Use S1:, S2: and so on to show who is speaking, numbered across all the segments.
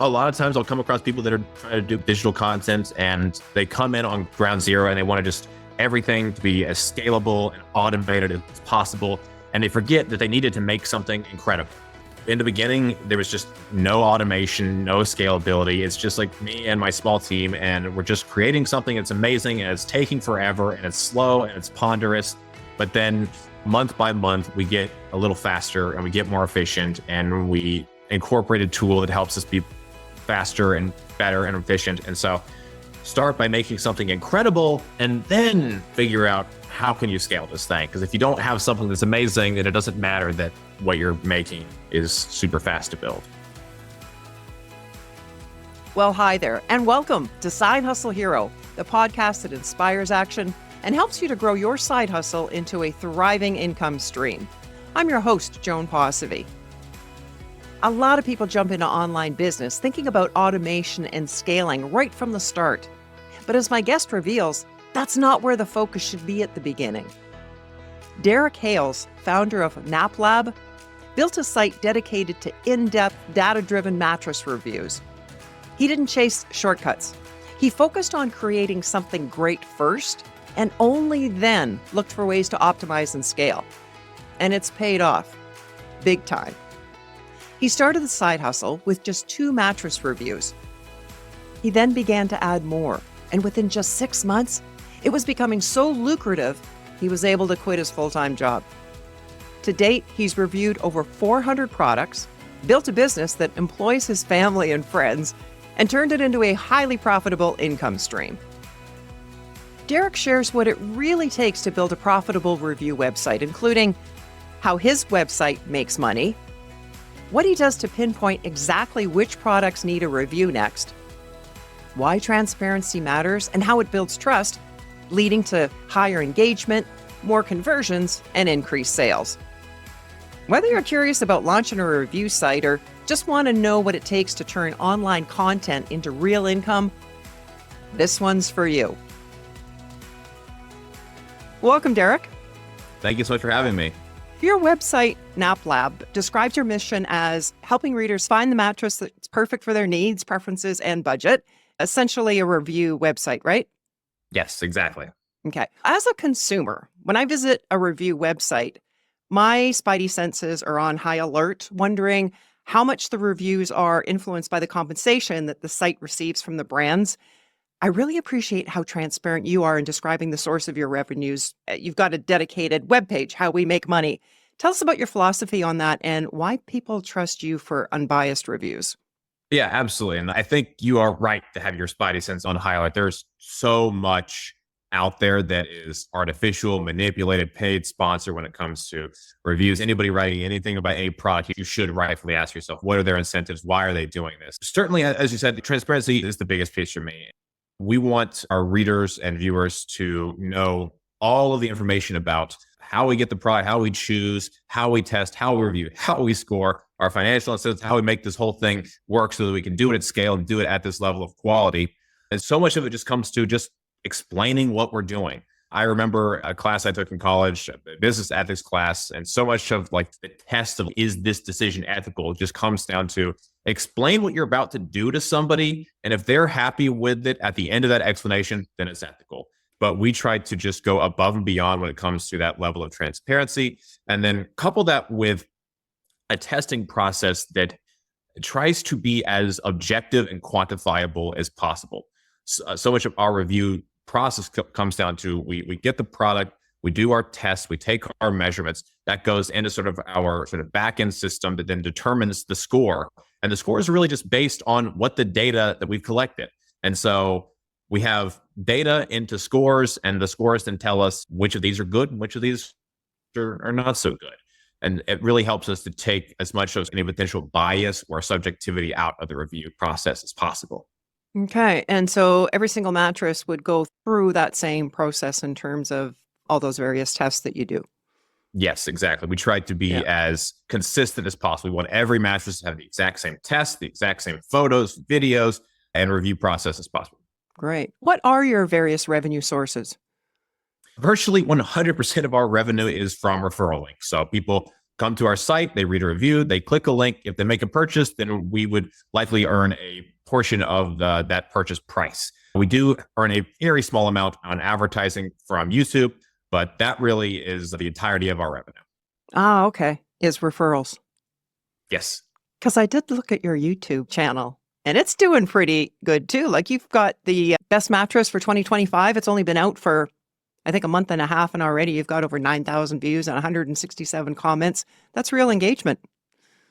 S1: A lot of times I'll come across people that are trying to do digital content and they come in on ground zero and they want to just everything to be as scalable and automated as possible. And they forget that they needed to make something incredible. In the beginning, there was just no automation, no scalability. It's just like me and my small team, and we're just creating something that's amazing and it's taking forever and it's slow and it's ponderous. But then month by month, we get a little faster and we get more efficient, and we incorporate a tool that helps us be faster and better and efficient. And so start by making something incredible and then figure out how can you scale this thing? Because if you don't have something that's amazing, then it doesn't matter that what you're making is super fast to build.
S2: Well, hi there, and welcome to Side Hustle Hero, the podcast that inspires action and helps you to grow your side hustle into a thriving income stream. I'm your host, Joan Posivy. A lot of people jump into online business thinking about automation and scaling right from the start. But as my guest reveals, that's not where the focus should be at the beginning. Hales, founder of NapLab, built a site dedicated to in-depth, data-driven mattress reviews. He didn't chase shortcuts. He focused on creating something great first, and only then looked for ways to optimize and scale. And it's paid off, big time. He started the side hustle with just 2 mattress reviews. He then began to add more, and within just 6 months, it was becoming so lucrative, he was able to quit his full-time job. To date, he's reviewed over 400 products, built a business that employs his family and friends, and turned it into a highly profitable income stream. Derek shares what it really takes to build a profitable review website, including how his website makes money, what he does to pinpoint exactly which products need a review next, why transparency matters and how it builds trust, leading to higher engagement, more conversions, and increased sales. Whether you're curious about launching a review site or just want to know what it takes to turn online content into real income, this one's for you. Welcome, Derek.
S1: Thank you so much for having me.
S2: Your website, NapLab, describes your mission as helping readers find the mattress that's perfect for their needs, preferences, and budget. Essentially a review website, right?
S1: Yes, exactly.
S2: Okay. As a consumer, when I visit a review website, my spidey senses are on high alert, wondering how much the reviews are influenced by the compensation that the site receives from the brands. I really appreciate how transparent you are in describing the source of your revenues. You've got a dedicated webpage, How We Make Money. Tell us about your philosophy on that and why people trust you for unbiased reviews.
S1: Yeah, absolutely. And I think you are right to have your spidey sense on high alert. There's so much out there that is artificial, manipulated, paid sponsor when it comes to reviews. Anybody writing anything about a product, you should rightfully ask yourself, what are their incentives? Why are they doing this? Certainly, as you said, the transparency is the biggest piece for me. We want our readers and viewers to know all of the information about how we get the product, how we choose, how we test, how we review, how we score, our financial incentives, how we make this whole thing work so that we can do it at scale and do it at this level of quality. And so much of it just comes to just explaining what we're doing. I remember a class I took in college, a business ethics class, and so much of like the test of is this decision ethical just comes down to explain what you're about to do to somebody. And if they're happy with it at the end of that explanation, then it's ethical. But we try to just go above and beyond when it comes to that level of transparency. And then couple that with a testing process that tries to be as objective and quantifiable as possible. So much of our review process comes down to we get the product, we do our tests, we take our measurements. That goes into sort of our sort of back-end system that then determines the score. And the score is really just based on what the data that we've collected. And so we have data into scores, and the scores then tell us which of these are good and which of these are not so good. And it really helps us to take as much of any potential bias or subjectivity out of the review process as possible.
S2: Okay. And so every single mattress would go through that same process in terms of all those various tests that you do.
S1: Yes, exactly. We try to be as consistent as possible. We want every mattress to have the exact same tests, the exact same photos, videos, and review process as possible.
S2: Great. What are your various revenue sources?
S1: Virtually 100% of our revenue is from referral links. So people come to our site, they read a review, they click a link. If they make a purchase, then we would likely earn a portion of that purchase price. We do earn a very small amount on advertising from YouTube, but that really is the entirety of our revenue.
S2: Ah, okay. Is referrals.
S1: Yes.
S2: Because I did look at your YouTube channel and it's doing pretty good too. Like you've got the best mattress for 2025. It's only been out for, I think, a month and a half, and already you've got over 9,000 views and 167 comments. That's real engagement.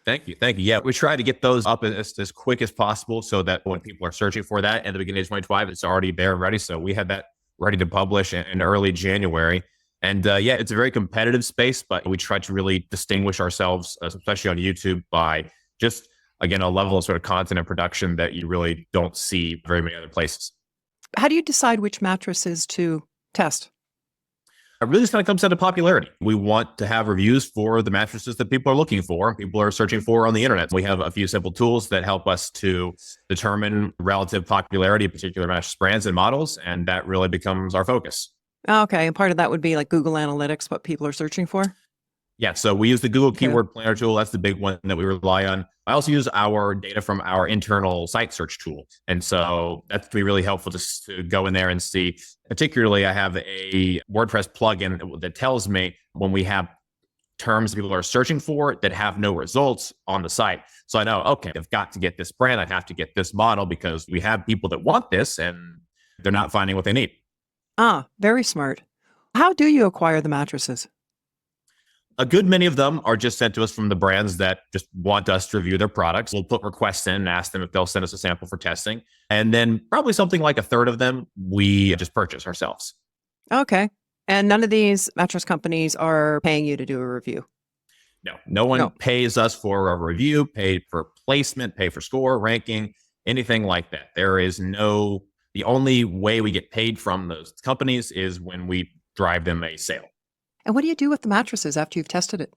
S1: Thank you. Thank you. Yeah, we try to get those up as quick as possible so that when people are searching for that at the beginning of 2025, it's already there and ready. So we had that ready to publish in early January. And yeah, it's a very competitive space, but we try to really distinguish ourselves, especially on YouTube, by just, again, a level of sort of content and production that you really don't see very many other places.
S2: How do you decide which mattresses to test?
S1: It really just kind of comes down to popularity. We want to have reviews for the mattresses that people are looking for, people are searching for on the internet. We have a few simple tools that help us to determine relative popularity of particular mattress brands and models, and that really becomes our focus.
S2: Okay. And part of that would be like Google Analytics, what people are searching for?
S1: Yeah, so we use the Google Keyword Planner tool. That's the big one that we rely on. I also use our data from our internal site search tool. And so that's be really helpful to go in there and see. Particularly, I have a WordPress plugin that tells me when we have terms people are searching for that have no results on the site. So I know, okay, I've got to get this brand. I have to get this model because we have people that want this and they're not finding what they need.
S2: Ah, very smart. How do you acquire the mattresses?
S1: A good many of them are just sent to us from the brands that just want us to review their products. We'll put requests in and ask them if they'll send us a sample for testing. And then probably something like a third of them, we just purchase ourselves.
S2: Okay. And none of these mattress companies are paying you to do a review?
S1: No one pays us for a review, pay for placement, pay for score, ranking, anything like that. The only way we get paid from those companies is when we drive them a sale.
S2: And what do you do with the mattresses after you've tested it?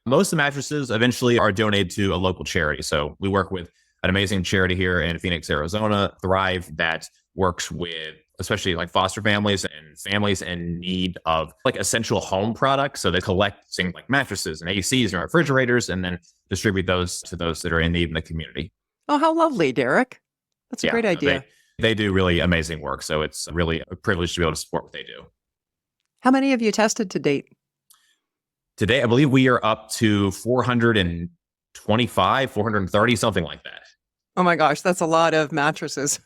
S1: Most of the mattresses eventually are donated to a local charity. So we work with an amazing charity here in Phoenix, Arizona, Thrive, that works with especially like foster families and families in need of like essential home products. So they collect things like mattresses and ACs and refrigerators and then distribute those to those that are in need in the community.
S2: Oh, how lovely, Derek. That's a great idea.
S1: They do really amazing work. So it's really a privilege to be able to support what they do.
S2: How many have you tested to date?
S1: Today, I believe we are up to 425, 430, something like that.
S2: Oh my gosh, that's a lot of mattresses.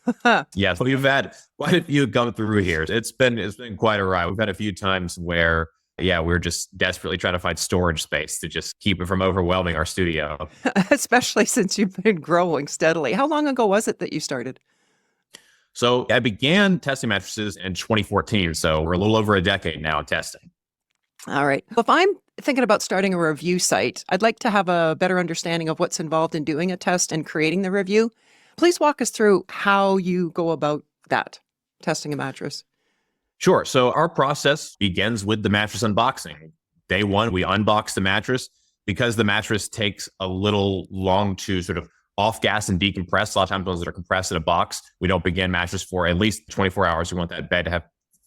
S1: Yes, we've had quite a few come through here. It's been quite a ride. We've had a few times where, we're just desperately trying to find storage space to just keep it from overwhelming our studio.
S2: Especially since you've been growing steadily. How long ago was it that you started?
S1: So I began testing mattresses in 2014. So we're a little over a decade now testing.
S2: All right. If I'm thinking about starting a review site, I'd like to have a better understanding of what's involved in doing a test and creating the review. Please walk us through how you go about that, testing a mattress.
S1: Sure. So our process begins with the mattress unboxing. Day one, we unbox the mattress because the mattress takes a little long to sort of off gas and decompress. A lot of times those that are compressed in a box, we don't begin mattress for at least 24 hours. We want that bed to have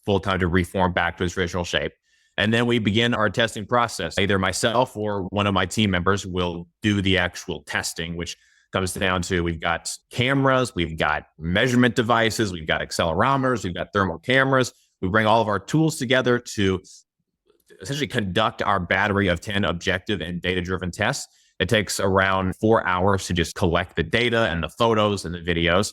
S1: full time to reform back to its original shape. And then we begin our testing process. Either myself or one of my team members will do the actual testing, which comes down to we've got cameras, we've got measurement devices, we've got accelerometers, we've got thermal cameras. We bring all of our tools together to essentially conduct our battery of 10 objective and data-driven tests. It takes around 4 hours to just collect the data and the photos and the videos.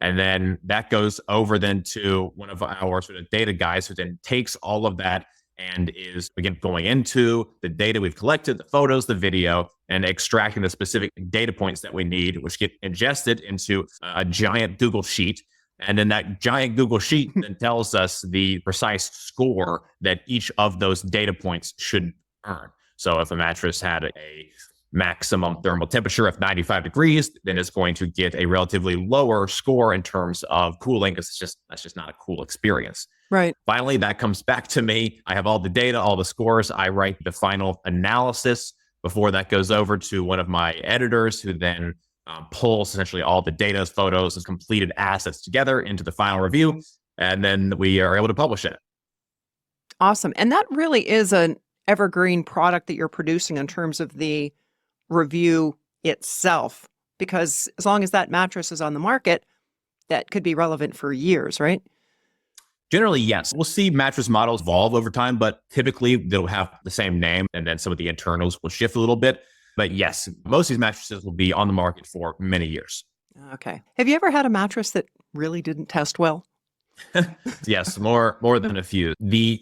S1: And then that goes over then to one of our sort of data guys who then takes all of that and is, again, going into the data we've collected, the photos, the video, and extracting the specific data points that we need, which get ingested into a giant Google Sheet. And then that giant Google Sheet then tells us the precise score that each of those data points should earn. So if a mattress had a maximum thermal temperature of 95 degrees, then it's going to get a relatively lower score in terms of cooling, because that's just not a cool experience.
S2: Right.
S1: Finally, that comes back to me. I have all the data, all the scores. I write the final analysis before that goes over to one of my editors, who then pulls essentially all the data, photos, and completed assets together into the final review. And then we are able to publish it.
S2: Awesome. And that really is an evergreen product that you're producing in terms of the review itself? Because as long as that mattress is on the market, that could be relevant for years, right?
S1: Generally, yes. We'll see mattress models evolve over time, but typically they'll have the same name and then some of the internals will shift a little bit. But yes, most of these mattresses will be on the market for many years.
S2: Okay. Have you ever had a mattress that really didn't test well?
S1: Yes, more than a few. The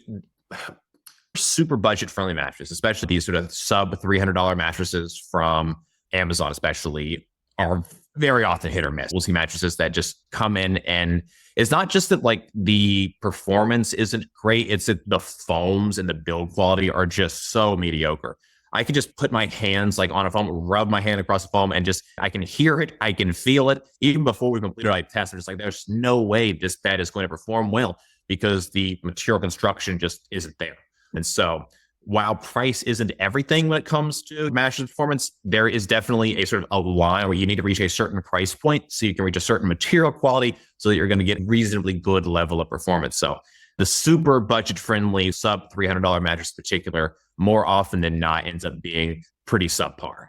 S1: super budget friendly mattress, especially these sort of sub $300 mattresses from Amazon, especially, are very often hit or miss. We'll see mattresses that just come in, and it's not just that like the performance isn't great, it's that the foams and the build quality are just so mediocre. I could just put my hands like on a foam, rub my hand across the foam, and just I can hear it, I can feel it. Even before we completed our test, I'm just like, there's no way this bed is going to perform well because the material construction just isn't there. And so while price isn't everything when it comes to mattress performance, there is definitely a sort of a line where you need to reach a certain price point so you can reach a certain material quality so that you're going to get reasonably good level of performance. So the super budget friendly sub $300 mattress in particular, more often than not, ends up being pretty subpar.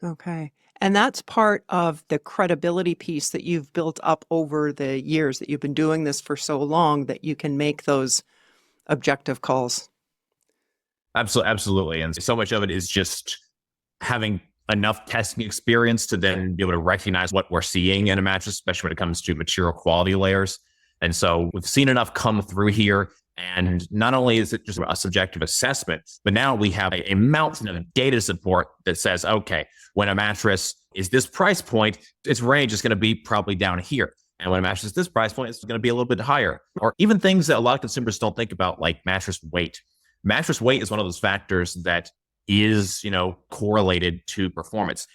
S2: Okay. And that's part of the credibility piece that you've built up over the years that you've been doing this for so long that you can make those objective calls.
S1: Absolutely. And so much of it is just having enough testing experience to then be able to recognize what we're seeing in a mattress, especially when it comes to material quality layers. And so we've seen enough come through here. And not only is it just a subjective assessment, but now we have a mountain of data support that says, okay, when a mattress is this price point, its range is going to be probably down here. And when a mattress is this price point, it's going to be a little bit higher. Or even things that a lot of consumers don't think about, like mattress weight. Mattress weight is one of those factors that is, correlated to performance.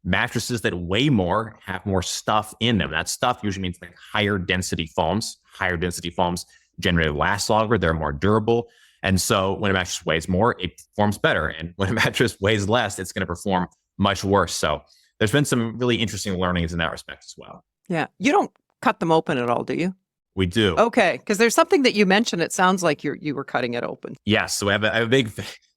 S1: Mattresses that weigh more have more stuff in them. That stuff usually means like higher density foams. Higher density foams generally last longer. They're more durable. And so when a mattress weighs more, it performs better. And when a mattress weighs less, it's going to perform much worse. So there's been some really interesting learnings in that respect as well.
S2: Yeah. You don't cut them open at all, do you?
S1: We do.
S2: Okay. Because there's something that you mentioned. It sounds like you were cutting it open.
S1: Yes. So I have a big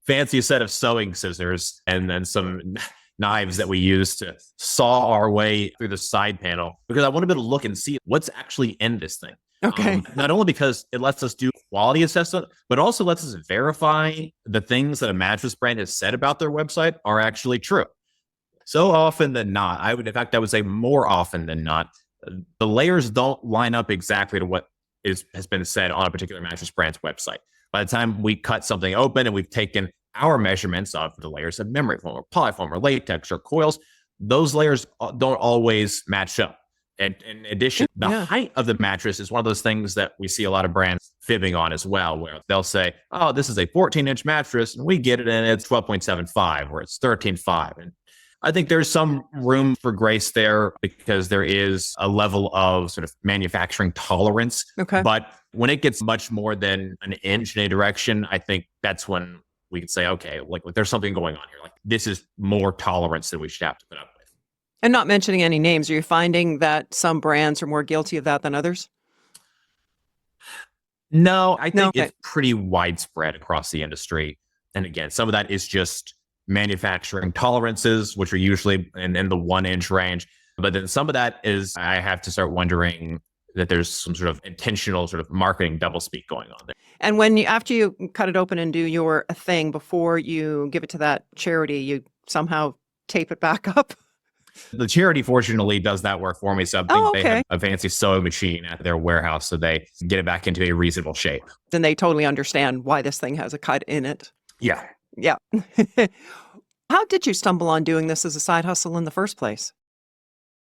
S1: fancy set of sewing scissors and then some knives that we use to saw our way through the side panel because I want to be able to look and see what's actually in this thing.
S2: Okay.
S1: Not only because it lets us do quality assessment, but also lets us verify the things that a mattress brand has said about their website are actually true. So often than not, I would say more often than not, the layers don't line up exactly to what has been said on a particular mattress brand's website. By the time we cut something open and we've taken our measurements of the layers of memory foam or polyfoam or latex or coils, those layers don't always match up. And in addition, the height of the mattress is one of those things that we see a lot of brands fibbing on as well, where they'll say, oh, this is a 14-inch mattress, and we get it, and it's 12.75 or it's 13.5. And I think there's some room for grace there because there is a level of sort of manufacturing tolerance.
S2: Okay.
S1: But when it gets much more than an inch in a direction, I think that's when we can say, okay, like there's something going on here. Like this is more tolerance than we should have to put up with.
S2: And not mentioning any names, are you finding that some brands are more guilty of that than others?
S1: No, I think it's pretty widespread across the industry. And again, some of that is just manufacturing tolerances, which are usually in the 1-inch range. But then some of that is, I have to start wondering that there's some sort of intentional sort of marketing doublespeak going on there.
S2: And after you cut it open and do your thing, before you give it to that charity, you somehow tape it back up?
S1: The charity, fortunately, does that work for me. So I think they have a fancy sewing machine at their warehouse, so they get it back into a reasonable shape.
S2: Then they totally understand why this thing has a cut in it.
S1: Yeah.
S2: Yeah. How did you stumble on doing this as a side hustle in the first place?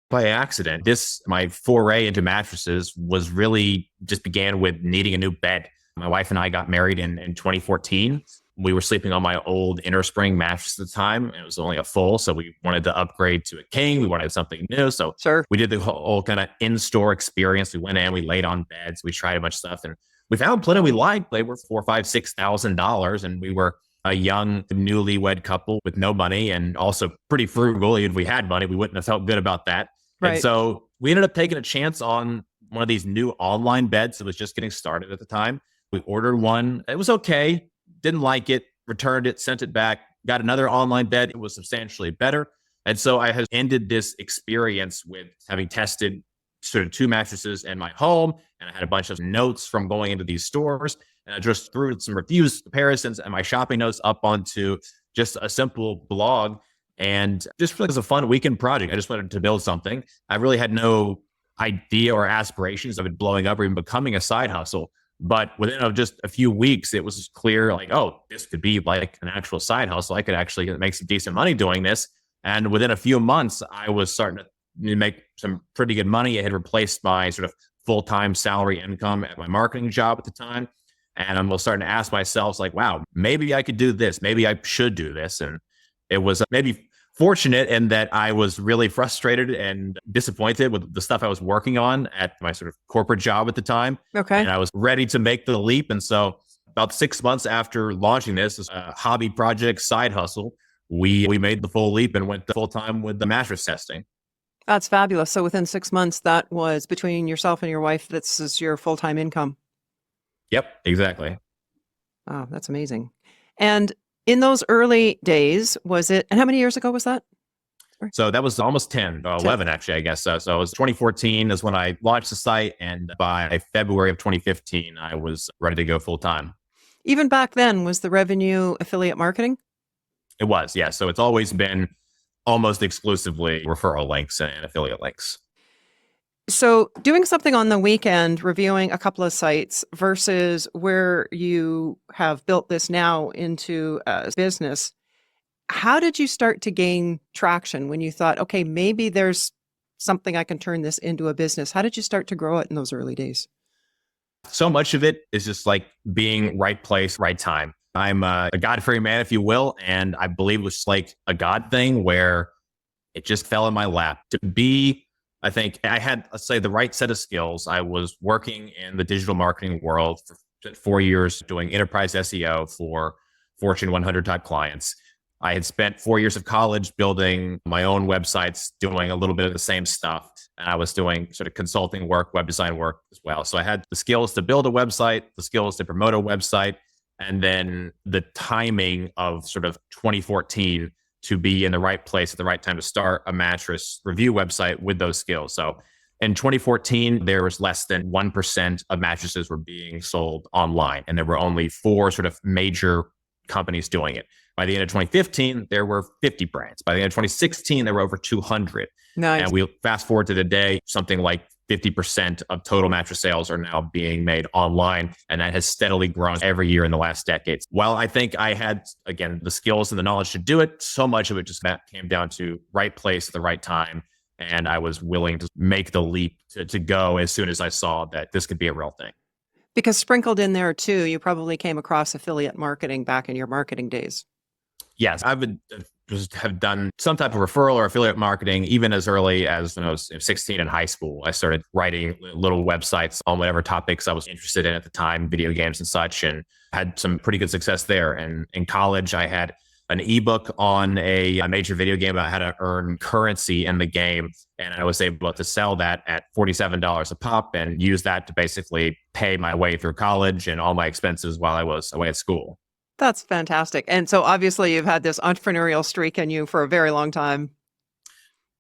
S1: By accident. My foray into mattresses was really just began with needing a new bed. My wife and I got married in 2014. We were sleeping on my old inner spring mattress at the time. It was only a full, so we wanted to upgrade to a king. We wanted something new. So we did the whole kind of in-store experience. We went in, we laid on beds, we tried a bunch of stuff, and we found plenty we liked. They were $4,000, $5,000, $6,000, and we were a young, newlywed couple with no money and also pretty frugal. If we had money, we wouldn't have felt good about that. Right. And so we ended up taking a chance on one of these new online beds that was just getting started at the time. We ordered one. It was okay. Didn't like it. returned it, sent it back, got another online bed. It was substantially better. And so I had ended this experience with having tested sort of 2 mattresses in my home. And I had a bunch of notes from going into these stores. And I just threw some reviews, comparisons, and my shopping notes up onto just a simple blog. And just really as a fun weekend project, I just wanted to build something. I really had no idea or aspirations of it blowing up or even becoming a side hustle. But within just a few weeks, it was clear like, oh, this could be like an actual side hustle. I could actually make some decent money doing this. And within a few months, I was starting to make some pretty good money. It had replaced my sort of full-time salary income at my marketing job at the time. And I'm starting to ask myself, like, wow, maybe I could do this. Maybe I should do this. And it was maybe fortunate in that I was really frustrated and disappointed with the stuff I was working on at my sort of corporate job at the time.
S2: Okay.
S1: And I was ready to make the leap. And so about 6 months after launching this as a hobby project side hustle, we made the full leap and went full time with the mattress testing.
S2: That's fabulous. So within 6 months, that was between yourself and your wife, this is your full-time income.
S1: Yep, exactly.
S2: Wow, that's amazing. And in those early days, and how many years ago was that?
S1: So that was almost 10, 11 actually, I guess. So it was 2014 is when I launched the site. And by February of 2015, I was ready to go full time.
S2: Even back then, was the revenue affiliate marketing?
S1: It was, yeah. So it's always been almost exclusively referral links and affiliate links.
S2: So doing something on the weekend, reviewing a couple of sites versus where you have built this now into a business, how did you start to gain traction when you thought, okay, maybe there's something I can turn this into a business? How did you start to grow it in those early days?
S1: So much of it is just like being right place, right time. I'm a God-fearing man, if you will. And I believe it was like a God thing where it just fell in my lap to be. I think I had, let's say, the right set of skills. I was working in the digital marketing world for 4 years doing enterprise SEO for Fortune 100 type clients. I had spent 4 years of college building my own websites, doing a little bit of the same stuff. And I was doing sort of consulting work, web design work as well. So I had the skills to build a website, the skills to promote a website, and then the timing of sort of 2014 to be in the right place at the right time to start a mattress review website with those skills. So in 2014, there was less than 1% of mattresses were being sold online. And there were only 4 sort of major companies doing it. By the end of 2015, there were 50 brands. By the end of 2016, there were over 200.
S2: Nice.
S1: And we fast forward to today, something like 50% of total mattress sales are now being made online. And that has steadily grown every year in the last decades. While I think I had, again, the skills and the knowledge to do it, so much of it just came down to right place at the right time. And I was willing to make the leap to go as soon as I saw that this could be a real thing.
S2: Because sprinkled in there too, you probably came across affiliate marketing back in your marketing days.
S1: Yes, I would just have done some type of referral or affiliate marketing, even as early as when I was 16 in high school. I started writing little websites on whatever topics I was interested in at the time, video games and such, and had some pretty good success there. And in college, I had an ebook on a major video game about how to earn currency in the game. And I was able to sell that at $47 a pop and use that to basically pay my way through college and all my expenses while I was away at school.
S2: That's fantastic. And so obviously you've had this entrepreneurial streak in you for a very long time.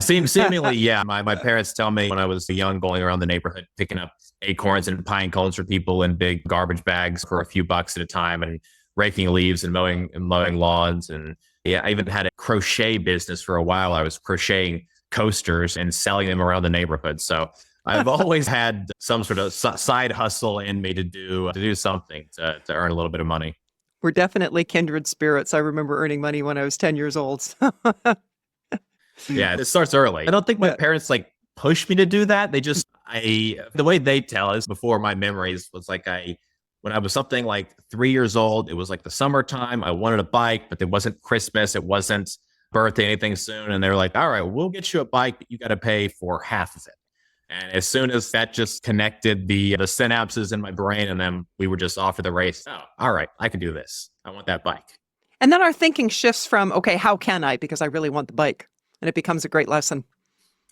S1: Seemingly, yeah. My parents tell me when I was young, going around the neighborhood, picking up acorns and pine cones for people in big garbage bags for a few bucks at a time and raking leaves and mowing lawns. And yeah, I even had a crochet business for a while. I was crocheting coasters and selling them around the neighborhood. So I've always had some sort of side hustle in me to do something to earn a little bit of money.
S2: We're definitely kindred spirits. I remember earning money when I was 10 years old.
S1: Yeah, it starts early. I don't think my parents like pushed me to do that. They just, the way they tell is before my memories was like when I was something like 3 years old, it was like the summertime. I wanted a bike, but it wasn't Christmas. It wasn't birthday, anything soon. And they were like, all right, we'll get you a bike, but you got to pay for half of it. And as soon as that just connected the synapses in my brain, and then we were just off to the race. Oh, all right, I can do this. I want that bike.
S2: And then our thinking shifts from, okay, how can I? Because I really want the bike. And it becomes a great lesson.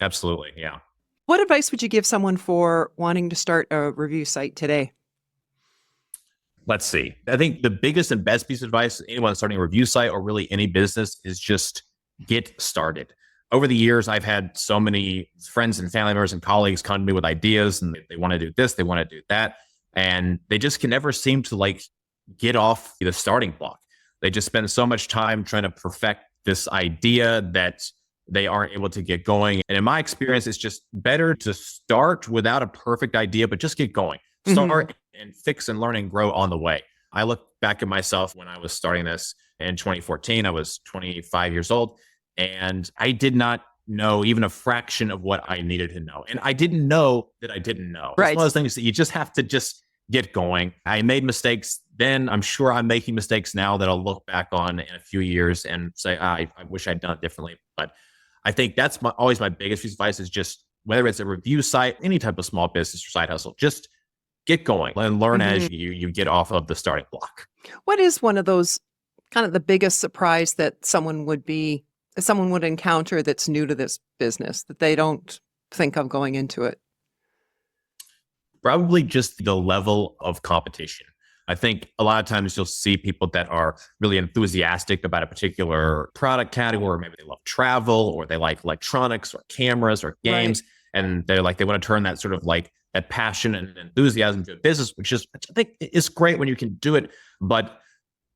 S1: Absolutely, yeah.
S2: What advice would you give someone for wanting to start a review site today?
S1: Let's see. I think the biggest and best piece of advice anyone starting a review site or really any business is just get started. Over the years, I've had so many friends and family members and colleagues come to me with ideas and they want to do this, they want to do that. And they just can never seem to like get off the starting block. They just spend so much time trying to perfect this idea that they aren't able to get going. And in my experience, it's just better to start without a perfect idea, but just get going. Start and fix and learn and grow on the way. I look back at myself when I was starting this in 2014. I was 25 years old and I did not know even a fraction of what I needed to know. And I didn't know that I didn't know.
S2: Right.
S1: It's one of those things that you just have to just get going. I made mistakes then. I'm sure I'm making mistakes now that I'll look back on in a few years and say, I wish I'd done it differently. But I think that's always my biggest piece of advice is just whether it's a review site, any type of small business or side hustle, just get going and learn as you get off of the starting block.
S2: What is one of those kind of the biggest surprise that someone would encounter that's new to this business that they don't think of going into it?
S1: Probably just the level of competition. I think a lot of times you'll see people that are really enthusiastic about a particular product category. Maybe they love travel or they like electronics or cameras or games. Right. And they're like, they want to turn that sort of like that passion and enthusiasm to a business, which I think is great when you can do it, but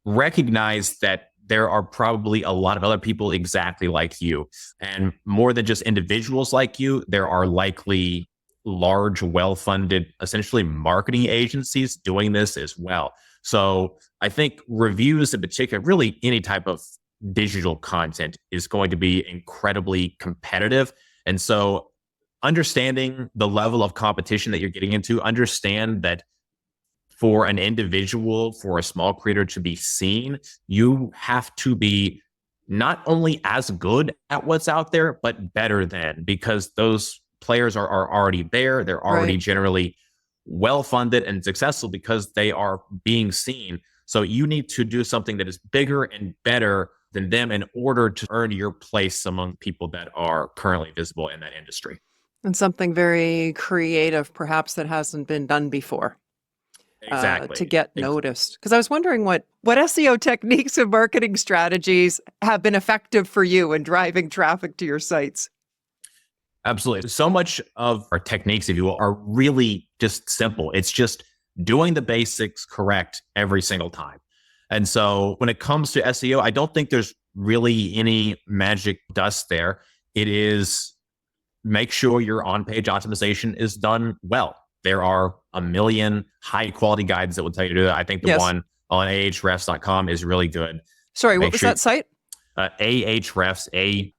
S1: recognize that there are probably a lot of other people exactly like you. And more than just individuals like you, there are likely large, well-funded, essentially marketing agencies doing this as well. So I think reviews in particular, really any type of digital content is going to be incredibly competitive. And so understanding the level of competition that you're getting into, understand that for an individual, for a small creator to be seen, you have to be not only as good at what's out there, but better than, because those players are already there. They're already generally well-funded and successful because they are being seen. So you need to do something that is bigger and better than them in order to earn your place among people that are currently visible in that industry.
S2: And something very creative, perhaps, that hasn't been done before.
S1: Exactly.
S2: To get noticed. Because I was wondering what SEO techniques and marketing strategies have been effective for you in driving traffic to your sites.
S1: Absolutely. So much of our techniques, if you will, are really just simple. It's just doing the basics correct every single time. And so when it comes to SEO, I don't think there's really any magic dust there. It is make sure your on-page optimization is done well. There are a million high-quality guides that will tell you to do that. I think the one on ahrefs.com is really good.
S2: Sorry, what was that site?
S1: ahrefs,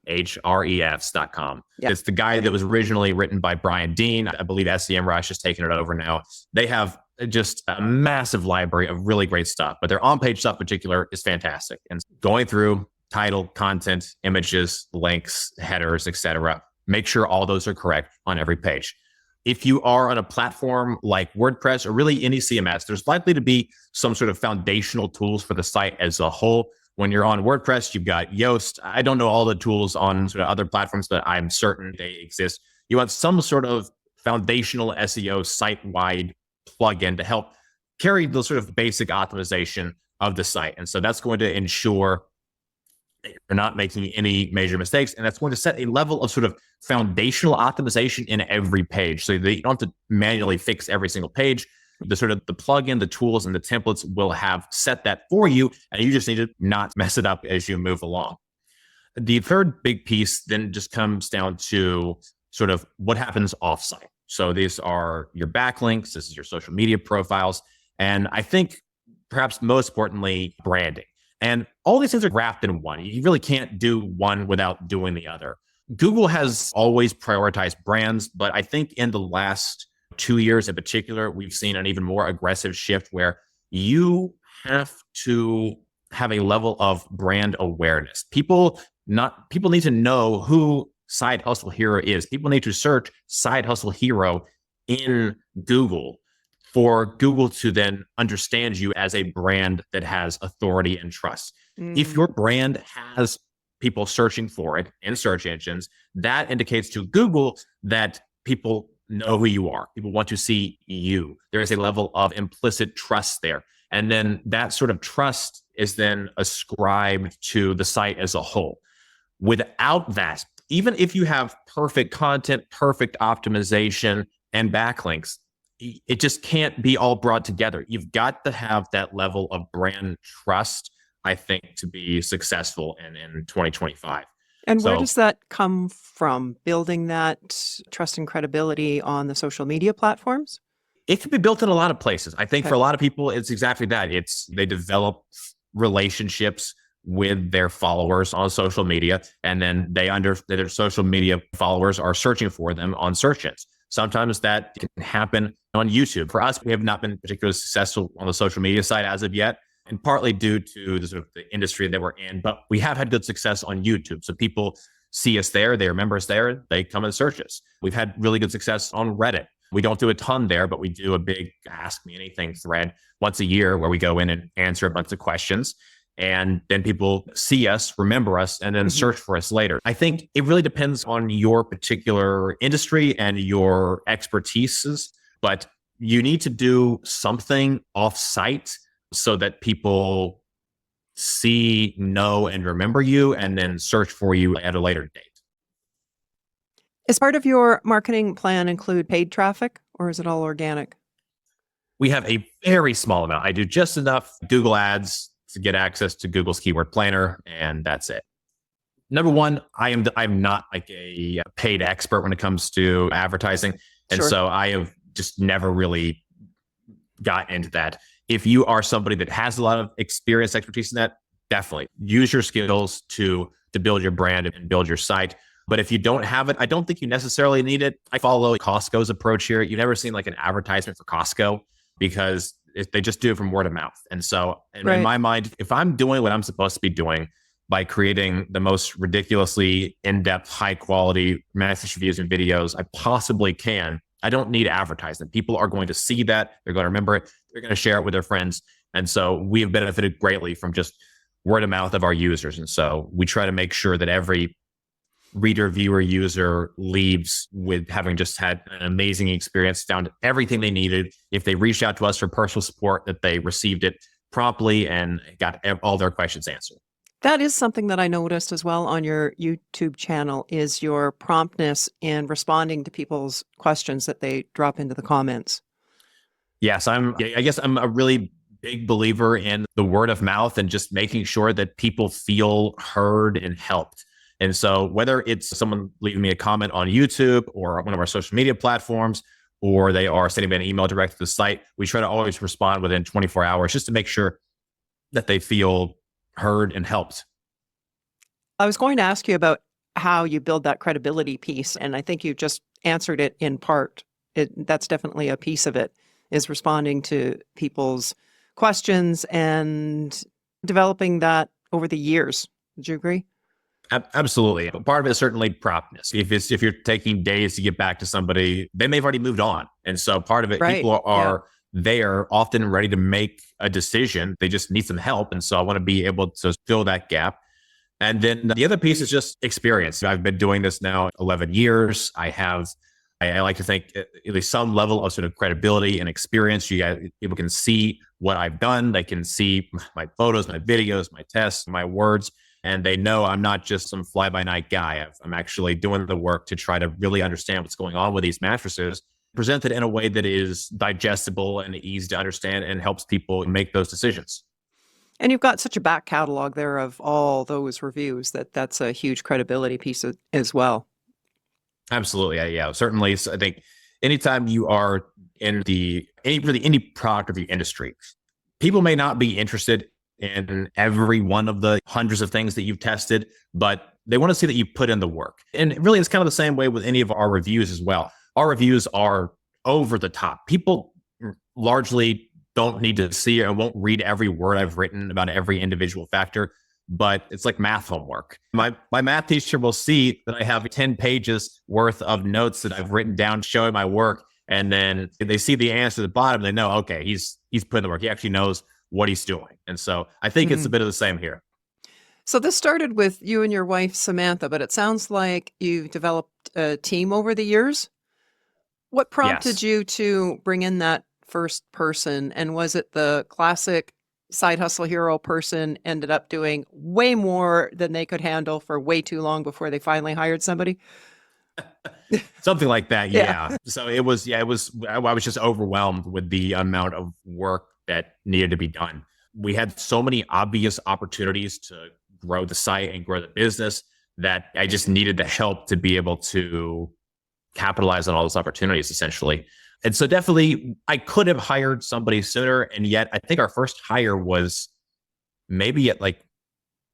S1: ahrefs.com.
S2: Yep.
S1: It's the guide that was originally written by Brian Dean. I believe SEMrush has taken it over now. They have just a massive library of really great stuff, but their on-page stuff in particular is fantastic. And going through title, content, images, links, headers, etc. Make sure all those are correct on every page. If you are on a platform like WordPress or really any CMS, there's likely to be some sort of foundational tools for the site as a whole. When you're on WordPress, you've got Yoast. I don't know all the tools on sort of other platforms, but I'm certain they exist. You want some sort of foundational SEO site-wide plugin to help carry the sort of basic optimization of the site. And so that's going to ensure that you're not making any major mistakes. And that's going to set a level of sort of foundational optimization in every page so that you don't have to manually fix every single page. The sort of the plugin, the tools, and the templates will have set that for you, and you just need to not mess it up as you move along. The third big piece then just comes down to sort of what happens offsite. So these are your backlinks, this is your social media profiles, and I think perhaps most importantly, branding. And all these things are wrapped in one. You really can't do one without doing the other. Google has always prioritized brands, but I think in the last 2 years in particular, we've seen an even more aggressive shift where you have to have a level of brand awareness. People need to know who Side Hustle Hero is. People need to search Side Hustle Hero in Google for Google to then understand you as a brand that has authority and trust. If your brand has people searching for it in search engines, that indicates to Google that people know who you are. People want to see you. There is a level of implicit trust there. And then that sort of trust is then ascribed to the site as a whole. Without that, even if you have perfect content, perfect optimization, and backlinks, it just can't be all brought together. You've got to have that level of brand trust, I think, to be successful in 2025.
S2: And where
S1: So
S2: does that come from? Building that trust and credibility on the social media platforms?
S1: it can be built in a lot of places. I think
S2: Okay.
S1: for a lot of people, it's exactly that. They develop relationships with their followers on social media, and then their social media followers are searching for them on search engines. Sometimes that can happen on YouTube. For us, we have not been particularly successful on the social media side as of yet, and partly due to the sort of the industry that we're in. But we have had good success on YouTube. So people see us there, they remember us there, they come and search us. We've had really good success on Reddit. We don't do a ton there, but we do a big Ask Me Anything thread once a year where we go in and answer a bunch of questions. And then people see us, remember us, and then search for us later. I think it really depends on your particular industry and your expertises, but you need to do something off site so that people see, know, and remember you and then search for you at a later date.
S2: Is part of your marketing plan include paid traffic, or is it all organic?
S1: We have a very small amount. I do just enough Google ads to get access to Google's keyword planner, and that's it. Number one, I'm not like a paid expert when it comes to advertising. And
S2: Sure.
S1: so I have just never really got into that. If you are somebody that has a lot of experience, expertise in that, definitely use your skills to build your brand and build your site. But if you don't have it, I don't think you necessarily need it. I follow Costco's approach here. You've never seen like an advertisement for Costco because they just do it from word of mouth. And so in my mind, if I'm doing what I'm supposed to be doing by creating the most ridiculously in-depth, high quality mattress reviews and videos I possibly can, I don't need advertisement. People are going to see that. They're going to remember it. They're going to share it with their friends. And so we have benefited greatly from just word of mouth of our users. And so we try to make sure that every reader, viewer, user leaves with having just had an amazing experience, found everything they needed. If they reached out to us for personal support, that they received it promptly and got all their questions answered.
S2: That is something that I noticed as well on your YouTube channel, is your promptness in responding to people's questions that they drop into the comments.
S1: Yes, I guess I'm a really big believer in the word of mouth and just making sure that people feel heard and helped. And so whether it's someone leaving me a comment on YouTube or one of our social media platforms, or they are sending me an email direct to the site, we try to always respond within 24 hours just to make sure that they feel heard and helped.
S2: I was going to ask you about how you build that credibility piece, and I think you just answered it in part. That's definitely a piece of it, is responding to people's questions and developing that over the years. Would you agree?
S1: Absolutely. Part of it is certainly promptness. If you're taking days to get back to somebody, they may have already moved on. And so part of it, people are there often ready to make a decision. They just need some help. And so I want to be able to fill that gap. And then the other piece is just experience. I've been doing this now 11 years. I like to think at least some level of sort of credibility and experience. People can see what I've done. They can see my photos, my videos, my tests, my words. And they know I'm not just some fly-by-night guy. I'm actually doing the work to try to really understand what's going on with these mattresses, presented in a way that is digestible and easy to understand and helps people make those decisions.
S2: And you've got such a back catalog there of all those reviews that's a huge credibility piece as well.
S1: Absolutely. Yeah. Certainly. I think anytime you are in any product of the industry, people may not be interested in every one of the hundreds of things that you've tested, but they want to see that you put in the work. And really, it's kind of the same way with any of our reviews as well. Our reviews are over the top. People largely don't need to see and won't read every word I've written about every individual factor, but it's like math homework. My math teacher will see that I have 10 pages worth of notes that I've written down showing my work. And then they see the answer at the bottom. They know, okay, he's putting the work. He actually knows what he's doing. And so I think it's a bit of the same here.
S2: So this started with you and your wife, Samantha, but it sounds like you've developed a team over the years. What prompted you to bring in that first person? And was it the classic side hustle hero person ended up doing way more than they could handle for way too long before they finally hired somebody?
S1: Something like that.
S2: Yeah.
S1: Yeah. So I was just overwhelmed with the amount of work that needed to be done. We had so many obvious opportunities to grow the site and grow the business that I just needed the help to be able to capitalize on all those opportunities essentially. And so definitely I could have hired somebody sooner. And yet I think our first hire was maybe at like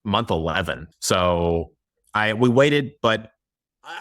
S1: month 11. So we waited, but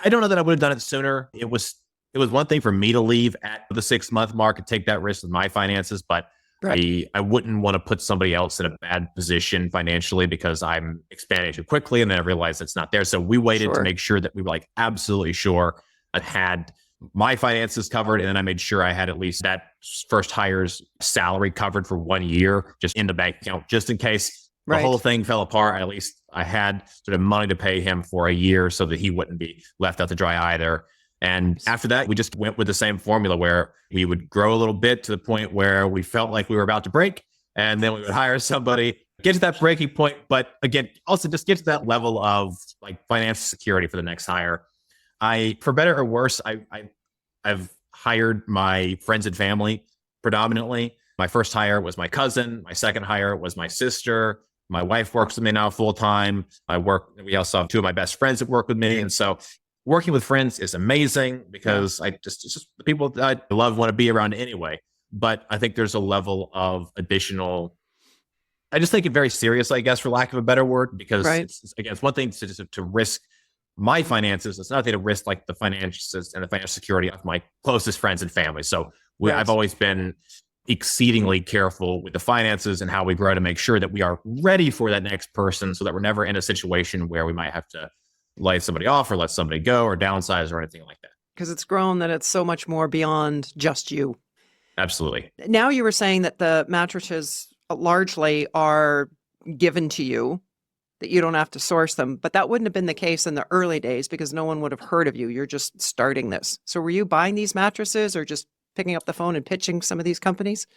S1: I don't know that I would have done it sooner. It was one thing for me to leave at the 6-month mark and take that risk with my finances, but
S2: Right.
S1: I wouldn't want to put somebody else in a bad position financially because I'm expanding too quickly and then I realized it's not there. So we waited to
S2: Sure.
S1: make sure that we were like absolutely sure I had my finances covered. And then I made sure I had at least that first hire's salary covered for 1 year just in the bank account, just in case the whole
S2: Right.
S1: thing fell apart. At least I had sort of money to pay him for a year so that he wouldn't be left out to dry either. And after that, we just went with the same formula where we would grow a little bit to the point where we felt like we were about to break. And then we would hire somebody, get to that breaking point. But again, also just get to that level of like financial security for the next hire. For better or worse, I've hired my friends and family predominantly. My first hire was my cousin. My second hire was my sister. My wife works with me now full time. We also have two of my best friends that work with me. And so working with friends is amazing because it's just the people that I love want to be around anyway. But I think there's a level of additional, I just take it very serious, I guess, for lack of a better word, because
S2: Right.
S1: again, it's one thing to risk my finances. It's nothing to risk like the finances and the financial security of my closest friends and family. So
S2: Right.
S1: I've always been exceedingly careful with the finances and how we grow to make sure that we are ready for that next person so that we're never in a situation where we might have to lay somebody off or let somebody go or downsize or anything like that.
S2: Because it's grown that it's so much more beyond just you.
S1: Absolutely.
S2: Now you were saying that the mattresses largely are given to you, that you don't have to source them, but that wouldn't have been the case in the early days because no one would have heard of you. You're just starting this. So were you buying these mattresses or just picking up the phone and pitching some of these companies?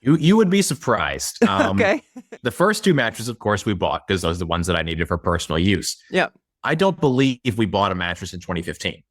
S1: You would be surprised.
S2: Okay.
S1: The first two mattresses, of course, we bought because those are the ones that I needed for personal use.
S2: Yeah.
S1: I don't believe we bought a mattress in 2015.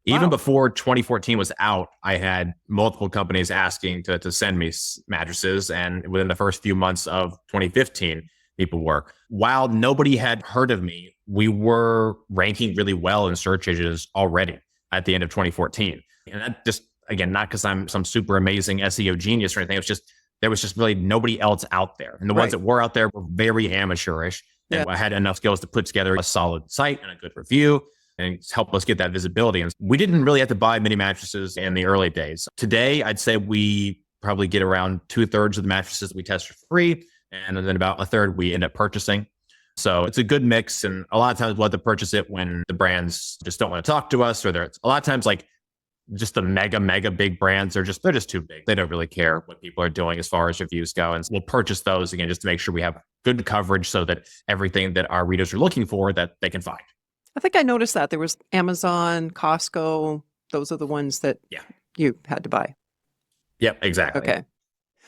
S1: Even
S2: Wow.
S1: before 2014 was out, I had multiple companies asking to send me mattresses. And within the first few months of 2015, people were. While nobody had heard of me, we were ranking really well in search engines already at the end of 2014. And that just, again, not because I'm some super amazing SEO genius or anything. It was just, there was just really nobody else out there. And the ones
S2: Right.
S1: that were out there were very amateurish. And
S2: Yeah.
S1: I had enough skills to put together a solid site and a good review and help us get that visibility. And we didn't really have to buy many mattresses in the early days. Today, I'd say we probably get around 2/3 of the mattresses that we test for free. And then about a third we end up purchasing. So it's a good mix. And a lot of times we'll have to purchase it when the brands just don't want to talk to us, or there's a lot of times like just the mega big brands they're just too big. They don't really care what people are doing as far as reviews go. And we'll purchase those again just to make sure we have good coverage so that everything that our readers are looking for that they can find.
S2: I think I noticed that there was Amazon, Costco. Those are the ones that you had to buy.
S1: Yep, exactly.
S2: Okay.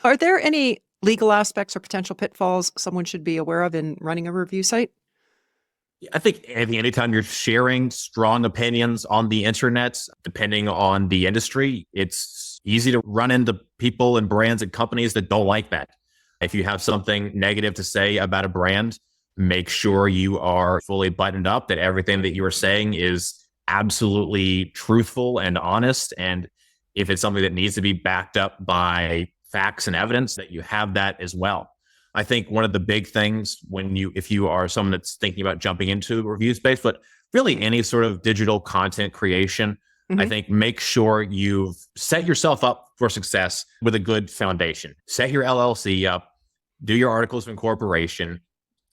S2: Are there any legal aspects or potential pitfalls someone should be aware of in running a review site?
S1: I think anytime you're sharing strong opinions on the internet, depending on the industry, it's easy to run into people and brands and companies that don't like that. If you have something negative to say about a brand, make sure you are fully buttoned up, that everything that you are saying is absolutely truthful and honest. And if it's something that needs to be backed up by facts and evidence, that you have that as well. I think one of the big things if you are someone that's thinking about jumping into review space, but really any sort of digital content creation, I think make sure you've set yourself up for success with a good foundation. Set your LLC up, do your articles of incorporation,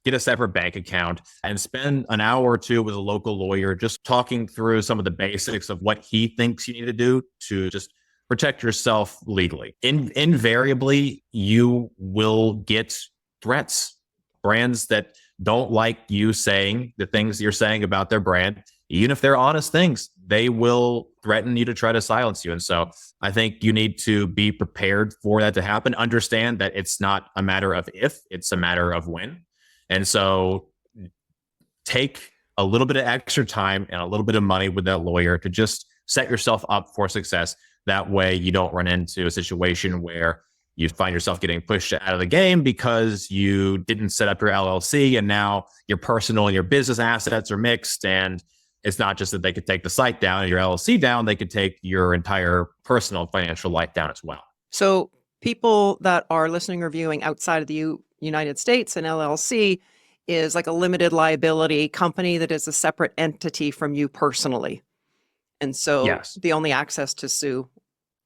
S1: get a separate bank account, and spend an hour or two with a local lawyer just talking through some of the basics of what he thinks you need to do to just protect yourself legally. Invariably, you will get threats. Brands that don't like you saying the things you're saying about their brand, even if they're honest things, they will threaten you to try to silence you. And so I think you need to be prepared for that to happen. Understand that it's not a matter of if, it's a matter of when. And so take a little bit of extra time and a little bit of money with that lawyer to just set yourself up for success. That way you don't run into a situation where you find yourself getting pushed out of the game because you didn't set up your LLC and now your personal and your business assets are mixed. And it's not just that they could take the site down and your LLC down, they could take your entire personal financial life down as well.
S2: So people that are listening or viewing outside of the United States, an LLC is like a limited liability company that is a separate entity from you personally. And so
S1: Yes.
S2: the only access to sue,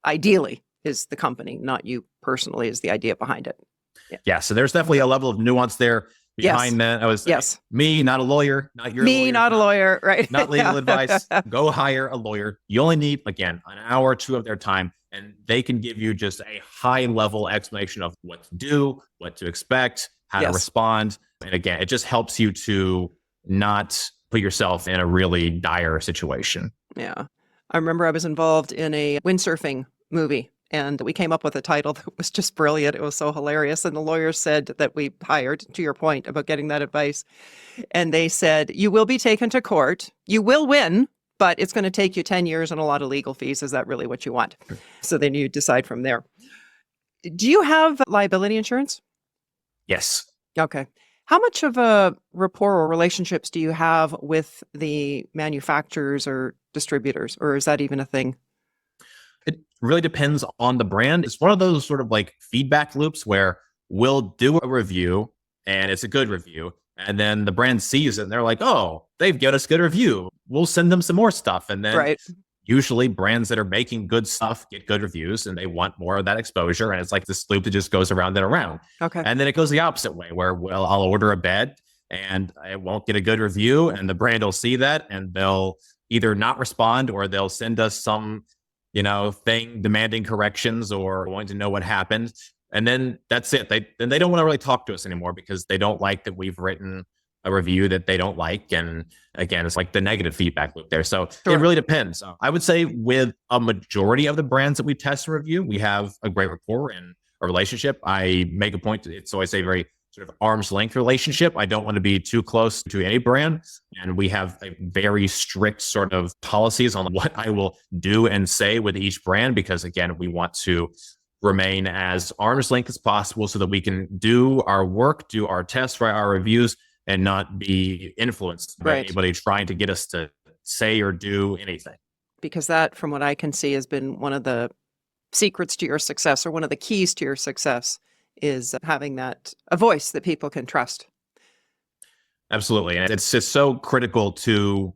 S2: ideally, is the company, not you personally, is the idea behind it.
S1: Yeah. So there's definitely a level of nuance there behind that. I was me, not a lawyer, not your
S2: me,
S1: lawyer,
S2: not a lawyer, right?
S1: Not legal advice. Go hire a lawyer. You only need, again, an hour or two of their time, and they can give you just a high level explanation of what to do, what to expect, how to respond. And again, it just helps you to not put yourself in a really dire situation.
S2: Yeah. I remember I was involved in a windsurfing movie, and we came up with a title that was just brilliant. It was so hilarious. And the lawyers said that we hired, to your point about getting that advice, and they said, you will be taken to court. You will win, but it's going to take you 10 years and a lot of legal fees. Is that really what you want? So then you decide from there. Do you have liability insurance?
S1: Yes.
S2: Okay. How much of a rapport or relationships do you have with the manufacturers or distributors, or is that even a thing?
S1: It really depends on the brand. It's one of those sort of like feedback loops where we'll do a review and it's a good review. And then the brand sees it and they're like, oh, they've given us a good review. We'll send them some more stuff. And then usually brands that are making good stuff get good reviews and they want more of that exposure. And it's like this loop that just goes around and around.
S2: Okay.
S1: And then it goes the opposite way where, well, I'll order a bed and I won't get a good review. And the brand will see that and they'll either not respond or they'll send us some, thing demanding corrections or wanting to know what happened. And then that's it. They don't want to really talk to us anymore because they don't like that we've written a review that they don't like. And again, it's like the negative feedback loop there. So it really depends. I would say with a majority of the brands that we test and review, we have a great rapport and a relationship. I make a point. It's always a very sort of arm's length relationship. I don't want to be too close to any brand. And we have a very strict sort of policies on what I will do and say with each brand, because again, we want to remain as arm's length as possible so that we can do our work, do our tests, write our reviews, and not be influenced by anybody trying to get us to say or do anything.
S2: Because that, from what I can see, has been one of the secrets to your success, or one of the keys to your success, is having a voice that people can trust.
S1: Absolutely. And it's just so critical to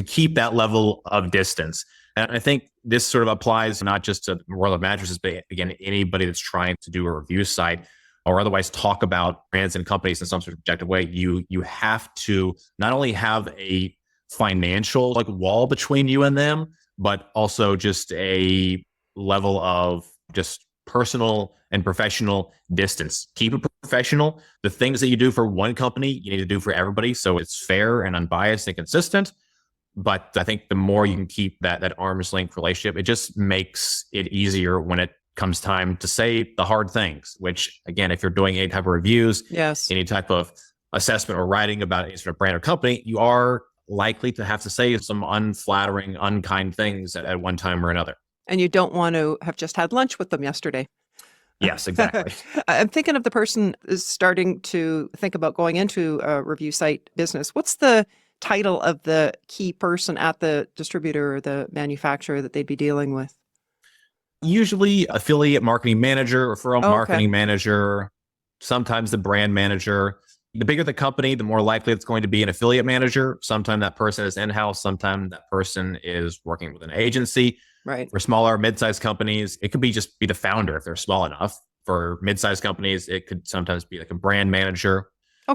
S1: keep that level of distance. And I think this sort of applies not just to the world of mattresses, but again, anybody that's trying to do a review site or otherwise talk about brands and companies in some sort of objective way. You have to not only have a financial wall between you and them, but also just a level of just personal and professional distance. Keep it professional. The things that you do for one company, you need to do for everybody. So it's fair and unbiased and consistent. But I think the more you can keep that arm's length relationship, it just makes it easier when it comes time to say the hard things, which again, if you're doing any type of reviews, any type of assessment or writing about any sort of brand or company, you are likely to have to say some unflattering, unkind things at one time or another.
S2: And you don't want to have just had lunch with them yesterday.
S1: Yes, exactly.
S2: I'm thinking of the person is starting to think about going into a review site business. What's the title of the key person at the distributor or the manufacturer that they'd be dealing with?
S1: Usually affiliate marketing manager, referral marketing manager, sometimes the brand manager. The bigger the company, the more likely it's going to be an affiliate manager. Sometimes that person is in-house. Sometimes that person is working with an agency.
S2: Right.
S1: For smaller, mid-sized companies, it could be just be the founder if they're small enough. For mid-sized companies, it could sometimes be like a brand manager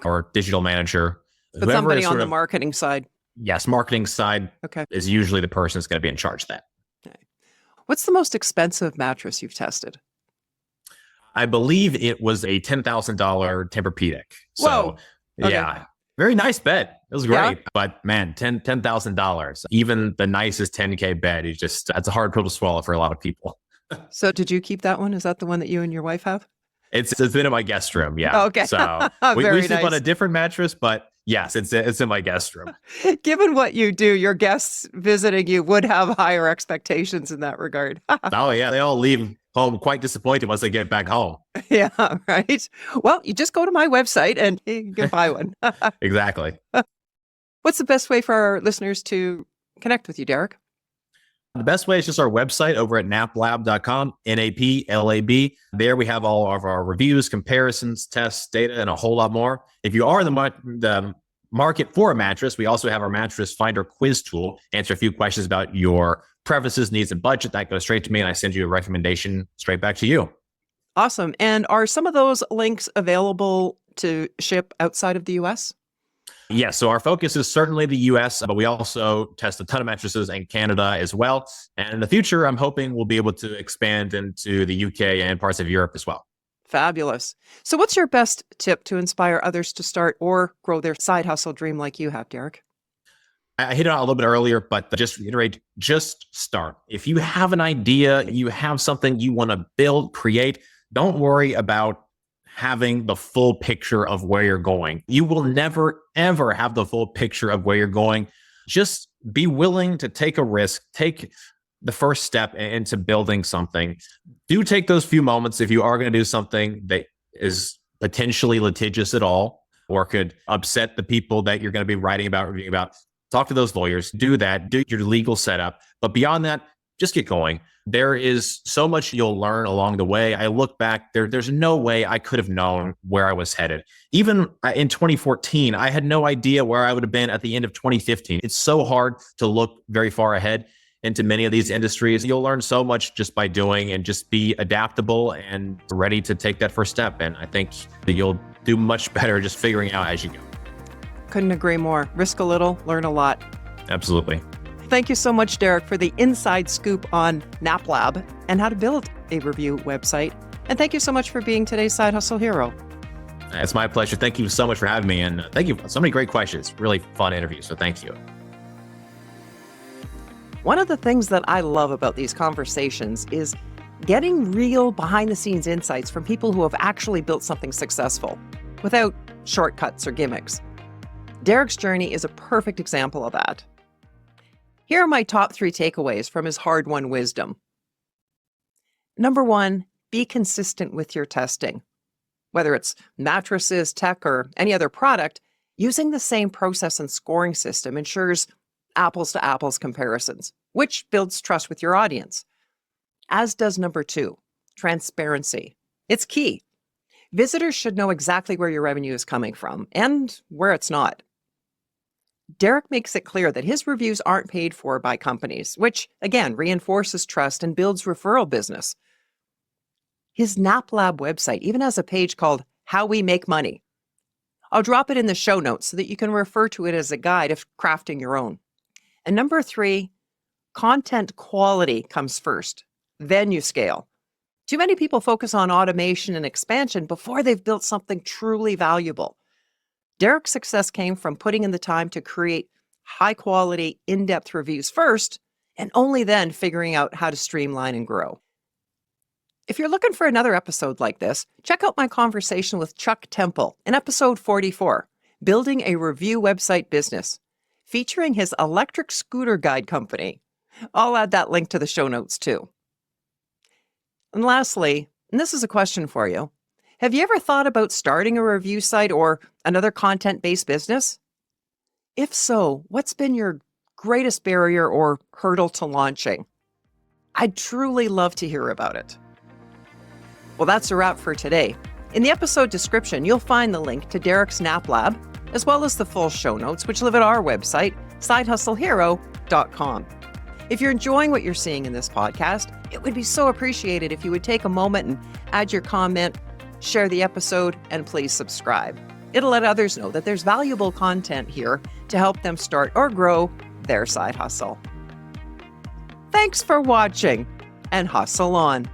S1: or digital manager.
S2: But somebody on the marketing side.
S1: Yes, marketing side is usually the person that's going to be in charge of that.
S2: Okay. What's the most expensive mattress you've tested?
S1: I believe it was a $10,000 Tempur-Pedic. So,
S2: Whoa. Okay.
S1: Yeah. Very nice bed. It was great.
S2: Yeah.
S1: But man, $10,000, even the nicest 10K bed is just, that's a hard pill to swallow for a lot of people.
S2: So did you keep that one? Is that the one that you and your wife have?
S1: It's been in my guest room. Yeah.
S2: Okay.
S1: So we
S2: Very
S1: sleep on
S2: nice.
S1: a different mattress, but yes, it's in my guest room.
S2: Given what you do, your guests visiting you would have higher expectations in that regard.
S1: Oh yeah. They all leave home quite disappointed once they get back home.
S2: Yeah, right. Well, you just go to my website and you can buy one.
S1: Exactly.
S2: What's the best way for our listeners to connect with you, Derek?
S1: The best way is just our website over at naplab.com, NAPLAB. There we have all of our reviews, comparisons, tests, data, and a whole lot more. If you are in the market for a mattress, we also have our mattress finder quiz tool. Answer a few questions about your preferences, needs, and budget. That goes straight to me, and I send you a recommendation straight back to you.
S2: Awesome. And are some of those links available to ship outside of the US?
S1: Yes, so our focus is certainly the US, but we also test a ton of mattresses in Canada as well. And in the future, I'm hoping we'll be able to expand into the UK and parts of Europe as well.
S2: Fabulous. So what's your best tip to inspire others to start or grow their side hustle dream like you have, Derek?
S1: I hit it on a little bit earlier, but just to reiterate, just start. If you have an idea, you have something you want to build, create, don't worry about having the full picture of where you're going. You will never, ever have the full picture of where you're going. Just be willing to take a risk, take the first step into building something. Do take those few moments if you are going to do something that is potentially litigious at all, or could upset the people that you're going to be writing about, reviewing about. Talk to those lawyers, do that, do your legal setup. But beyond that, just get going. There is so much you'll learn along the way. I look back, there's no way I could have known where I was headed. Even in 2014, I had no idea where I would have been at the end of 2015. It's so hard to look very far ahead into many of these industries. You'll learn so much just by doing, and just be adaptable and ready to take that first step. And I think that you'll do much better just figuring out as you go.
S2: Couldn't agree more. Risk a little, learn a lot.
S1: Absolutely.
S2: Thank you so much, Derek, for the inside scoop on NapLab and how to build a review website. And thank you so much for being today's Side Hustle Hero.
S1: It's my pleasure. Thank you so much for having me. And thank you for so many great questions. Really fun interview. So thank you.
S2: One of the things that I love about these conversations is getting real behind the scenes insights from people who have actually built something successful without shortcuts or gimmicks. Derek's journey is a perfect example of that. Here are my top 3 takeaways from his hard-won wisdom. Number 1, be consistent with your testing. Whether it's mattresses, tech, or any other product, using the same process and scoring system ensures apples-to-apples comparisons, which builds trust with your audience. As does number 2, transparency. It's key. Visitors should know exactly where your revenue is coming from and where it's not. Derek makes it clear that his reviews aren't paid for by companies, which, again, reinforces trust and builds referral business. His NapLab website even has a page called How We Make Money. I'll drop it in the show notes so that you can refer to it as a guide if crafting your own. And number 3, content quality comes first, then you scale. Too many people focus on automation and expansion before they've built something truly valuable. Derek's success came from putting in the time to create high-quality, in-depth reviews first, and only then figuring out how to streamline and grow. If you're looking for another episode like this, check out my conversation with Chuck Temple in episode 44, Building a Review Website Business, featuring his electric scooter guide company. I'll add that link to the show notes too. And lastly, and this is a question for you, have you ever thought about starting a review site or another content-based business? If so, what's been your greatest barrier or hurdle to launching? I'd truly love to hear about it. Well, that's a wrap for today. In the episode description, you'll find the link to Derek's NapLab, as well as the full show notes, which live at our website, sidehustlehero.com. If you're enjoying what you're seeing in this podcast, it would be so appreciated if you would take a moment and add your comment, share the episode, and please subscribe. It'll let others know that there's valuable content here to help them start or grow their side hustle. Thanks for watching, and hustle on.